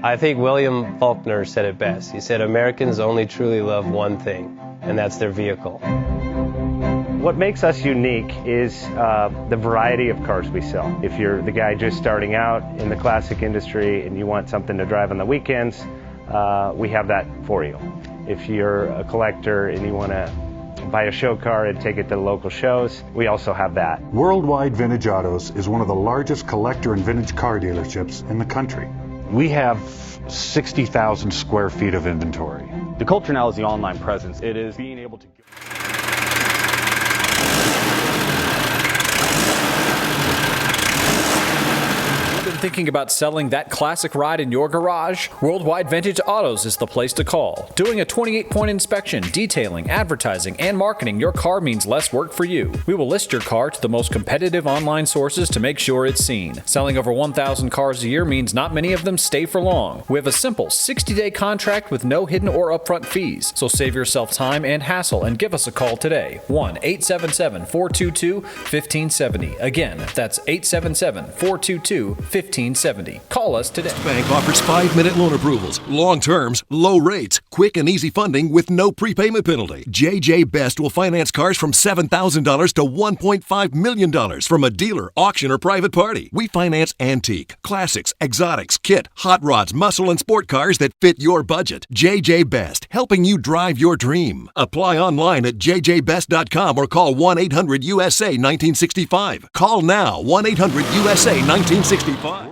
I think William Faulkner said it best. He said, Americans only truly love one thing, and that's their vehicle. What makes us unique is the variety of cars we sell. If you're the guy just starting out in the classic industry and you want something to drive on the weekends, we have that for you. If you're a collector and you want to buy a show car and take it to the local shows, we also have that. Worldwide Vintage Autos is one of the largest collector and vintage car dealerships in the country. We have 60,000 square feet of inventory. The culture now is the online presence. It is being able to... Thinking about selling that classic ride in your garage? Worldwide Vintage Autos is the place to call. Doing a 28-point inspection, detailing, advertising, and marketing your car means less work for you. We will list your car to the most competitive online sources to make sure it's seen. Selling over 1,000 cars a year means not many of them stay for long. We have a simple 60-day contract with no hidden or upfront fees. So save yourself time and hassle and give us a call today. 1-877-422-1570. Again, that's 877-422-1570. Call us today. Bank offers 5-minute loan approvals, long terms, low rates, quick and easy funding with no prepayment penalty. JJ Best will finance cars from $7,000 to $1.5 million from a dealer, auction, or private party. We finance antique, classics, exotics, kit, hot rods, muscle, and sport cars that fit your budget. JJ Best, helping you drive your dream. Apply online at jjbest.com or call 1-800-USA-1965. Call now, 1-800-USA-1965.